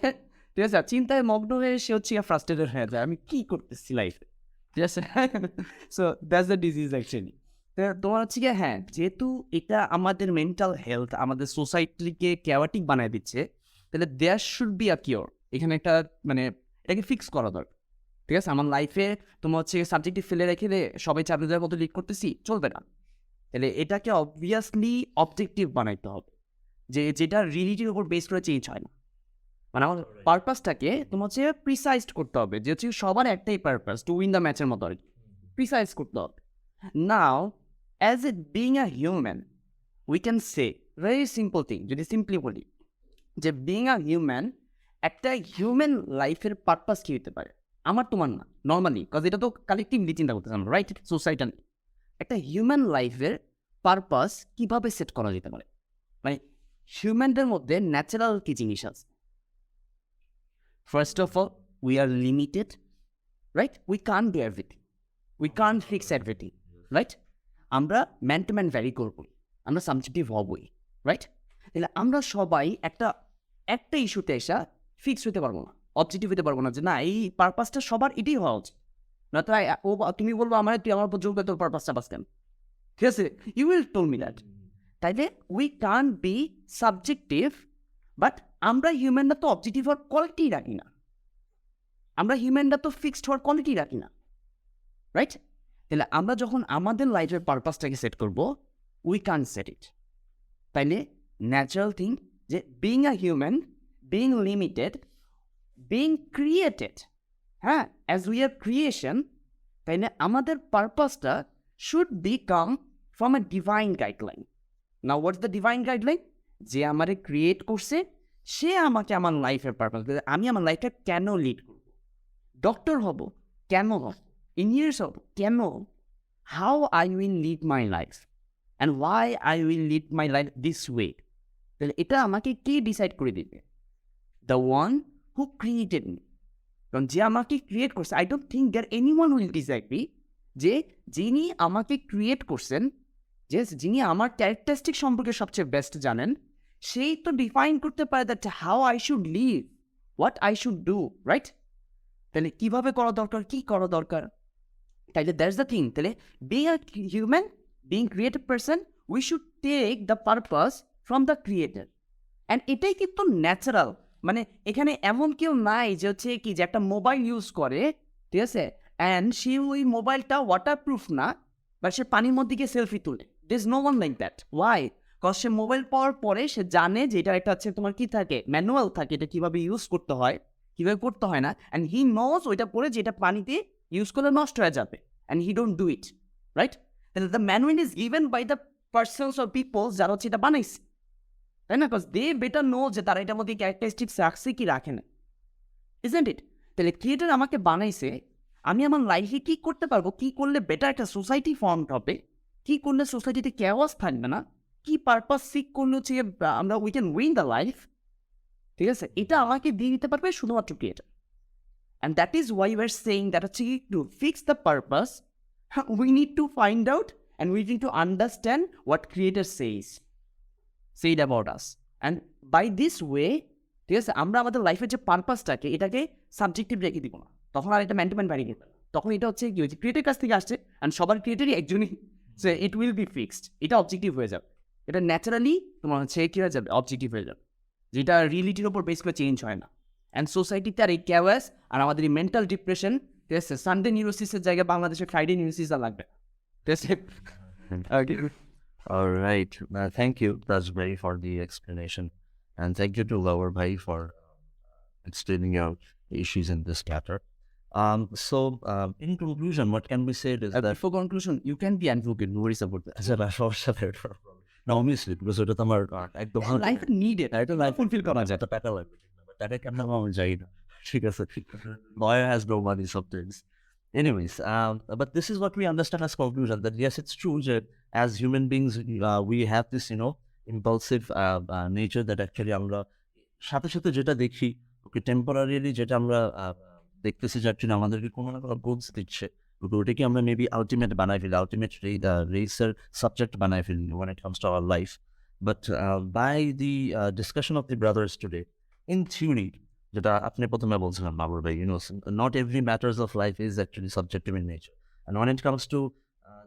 ঠিক আছে? চিন্তায় মগ্ন হয়ে সে হচ্ছে ফ্রাস্ট্রেটেড হয়ে যায়। আমি কি করতেছি লাইফে? ঠিক আছে? So that's the disease actually. তোমার হচ্ছে গিয়ে হ্যাঁ, যেহেতু এটা আমাদের মেন্টাল হেলথ, আমাদের সোসাইটিকে chaotic বানায় দিচ্ছে, তাহলে there should be a cure. এখানে একটা মানে এটাকে ফিক্স করা দরকার। ঠিক আছে? আমার লাইফে তোমার হচ্ছে সাবজেক্টিভ ফেলে রেখে সবাই চাকরি দেওয়ার মতো লিড করতেছি, চলবে না। তাহলে এটাকে অবভিয়াসলি অবজেক্টিভ বানাইতে হবে, যে যেটা রিয়েলিটির উপর বেস করে চেঞ্জ হয় না। মানে আমার পারপাসটাকে তোমার হচ্ছে প্রিসাইজড করতে হবে, যে হচ্ছে সবার একটাই পারপাস, টু উইন দ্য ম্যাচের মতো আর কি। প্রিসাইজ করতে হবে। Now as a being a human we can say very simple thing, যদি সিম্পলি বলি যে বিং আ হিউম্যান, একটা হিউম্যান লাইফের পারপাস কী হতে পারে? আমার তোমার না, নর্মালি, কজ এটা তো কালেকটিভলি চিন্তা করতেছে আমরা, রাইট? সোসাইটাল একটা হিউম্যান লাইফের পারপাস কীভাবে সেট করা যেতে পারে? মানে হিউম্যানদের মধ্যে ন্যাচারাল কী জিনিস আছে? First of all, we are limited, right? We can't do everything, we can't fix everything, right? আমরা ম্যান টু ম্যান ভ্যারি করবই, আমরা সাবজেক্টিভ হবই, রাইট? তাহলে আমরা সবাই একটা একটা ইস্যুতে এসে ফিক্স হতে পারবো না, অবজেক্টিভ হতে পারবো না যে না এই পারপাসটা সবার এটাই হওয়া উচিত। না তো তুমি বলবো আমার, তুই আমার উপর জোর করে তোর পারপাসটা বাঁচতেন, ঠিক আছে? You will tell me that. তাইলে we can't be subjective, but আমরা হিউম্যানরা তো অবজেক্টিভ হওয়ার কোয়ালিটি রাখি না, আমরা হিউম্যানরা তো ফিক্সড হওয়ার কোয়ালিটি রাখি না, রাইট? তাহলে আমরা যখন আমাদের লাইফের পারপাসটাকে সেট করব, উই কান্ট সেট ইট। তাইলে ন্যাচারাল থিং যে being a human, being limited, being created, হ্যাঁ, অ্যাজ উই আর ক্রিয়েশন, তাইলে আমাদের পারপাসটা should be come from a divine guideline. Now what's the divine guideline? যে আমারে ক্রিয়েট করছে সে আমাকে আমার লাইফের পারপাস, আমি আমার লাইফটা কেন লিড করব? ডক্টর হব কেন? হব ইঞ্জিনিয়ার্স হব কেন? How I will lead my life and why I will lead my life this way. তাহলে এটা আমাকে কে ডিসাইড করে দিবে? The one who created me. কারণ যে আমাকে ক্রিয়েট করছে, I don't think there anyone will decide me, যে যিনি আমাকে ক্রিয়েট করছেন, যে যিনি আমার ক্যারেক্টারিস্টিক সম্পর্কে সবচেয়ে বেস্ট জানেন, সেই তো ডিফাইন করতে পারে that how I should live, what I should do, right? তাহলে কীভাবে করা দরকার, কী করা দরকার? তাইলে দ্যাটস দ্য থিং। তাহলে being a human, being creative person, we should take the purpose from the creator. And এটাই কিন্তু ন্যাচারাল। মানে এখানে এমন কেউ নাই যে হচ্ছে কি যে একটা মোবাইল ইউজ করে, ঠিক আছে, অ্যান্ড সে ওই মোবাইলটা ওয়াটারপ্রুফ না, বা সে পানির মধ্যে গিয়ে সেলফি তুলে। There is no one like that. Why? Cause সে মোবাইল পাওয়ার পরে সে জানে যে এটা একটা হচ্ছে তোমার কি থাকে, ম্যানুয়াল থাকে, এটা কীভাবে ইউজ করতে হয়, কীভাবে করতে হয় না, অ্যান্ড হি নোজ ওইটা পরে যে এটা পানিতে ইউজ করলে নষ্ট হয়ে যাবে, and he don't do it, right? তাহলে the manual is given by the persons or people যারা হচ্ছে এটা বানাইছে, তাই না? কজ দে বেটার নো যে তারা এটার মধ্যে ক্যারেক্টারিস্টিক্স রাখছে কি রাখে না, ইজন্ট ইট? তাহলে ক্রিয়েটার আমাকে বানাইছে, আমি আমার লাইফে কী করতে পারবো, কী করলে বেটার একটা সোসাইটি ফর্ম হবে, কী করলে সোসাইটিতে কেওয়াস থাকবে না, কী পারপাস সিক করলে হচ্ছে আমরা we can win the life, ঠিক আছে, এটা আমাকে দিয়ে দিতে পারবে শুধুমাত্র creator. And that is why you are saying that হচ্ছে to fix the purpose we need to find out and we need to understand what creator said about us, and by this way, ঠিক আছে, আমরা আমাদের লাইফের যে পারপাসটাকে এটাকে subjective রেখে দিব না, তখন আর এটা ম্যান টু ম্যান ভ্যারি করবে না, তখন এটা হচ্ছে কি হচ্ছে ক্রিয়েটের কাছ থেকে আসছে, অ্যান্ড সবার ক্রিয়েটারই একজনই, সে ইট উইল বি ফিক্সড, এটা অবজেক্টিভ হয়ে যাবে, এটা ন্যাচারালি তোমার হচ্ছে কী হয়ে যাবে, অবজেক্টিভ হয়ে যাবে, যেটা রিয়েলিটির ওপর বেস করে চেঞ্জ হয় না। অ্যান্ড সোসাইটিতে আর এই ক্যাওয়াস আর আমাদের এই মেন্টাল ডিপ্রেশন, ঠিক আছে, সানডে নিউরোসিসের জায়গায় বাংলাদেশে ফ্রাইডে নিউরোসিস আর লাগবে, ঠিক আছে? All right. Thank you, Rajbhai, for the explanation. And thank you to Lower Bhai for explaining your issues in this matter. In conclusion, what can be said is that... Before conclusion, you can be advocate, no worries about that. No, obviously, because এটা তো আমার একদম life needed, এটা life fulfil করা যায়, এটা প্যাটা লাগবে, প্যাটা কেন আমি যাই না, ঠিক আছে, lawyer has no money sometimes. Anyways, but this is what we understand as conclusion, that yes, it's true that as human beings, we have this, impulsive nature that actually আমরা সাথে সাথে যেটা দেখি ওকে টেম্পোরারিলি যেটা আমরা দেখতেছি যে অ্যাকচুয়ালি আমাদেরকে কোনো না কোনো গোলস দিচ্ছে, ওটাকে আমরা মেবি আলটিমেট বানাই ফেলি, আলটিমেট রেসের সাবজেক্ট বানাই ফেলি when it comes to our life. But by the discussion of the brothers today, in theory, যেটা আপনি প্রথমে বলছিলেন বাবুর ভাই, not every matters of life is actually subjective in nature. And when it comes to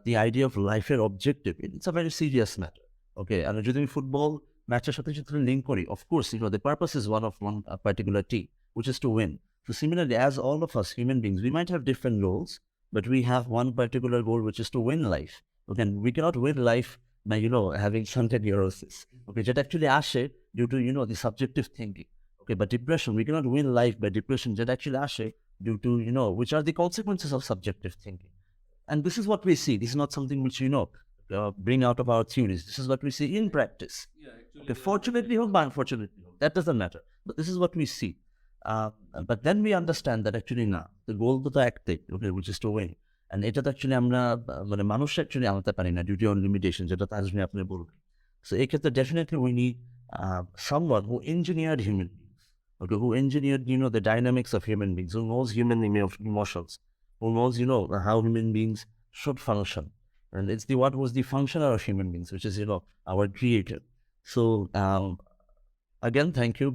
the idea of life objective, it's a very serious matter. Okay, and যদি আমি football ম্যাচের সাথে যদি লিঙ্ক করি, of course, the purpose is one particular team, which is to win. So similarly, as all of us human beings, we might have different goals, but we have one particular goal, which is to win life. Okay, we cannot win life by, having content neurosis. Okay, that actually ashe due to, the subjective thinking. Okay, but depression, we cannot win life by depression. That actually ashe due to, which are the consequences of subjective thinking. And this is what we see. This is not something which, bring out of our theories. This is what we see in practice. Okay, fortunately or unfortunately, that doesn't matter. But this is what we see. But then we understand that actually now the goal to the active, okay, which is to win. And এটা তো actually আমরা মানে মানুষ actually আনতে পারি না due to our limitations, যেটা তাজমি আপনি বলবেন. So এই ক্ষেত্রে definitely we need someone who engineered human beings, okay, who engineered, the dynamics of human beings, who knows human emotions, who knows, how human beings should function. And it's what was the functioner of human beings, which is, our creator. So again, thank you.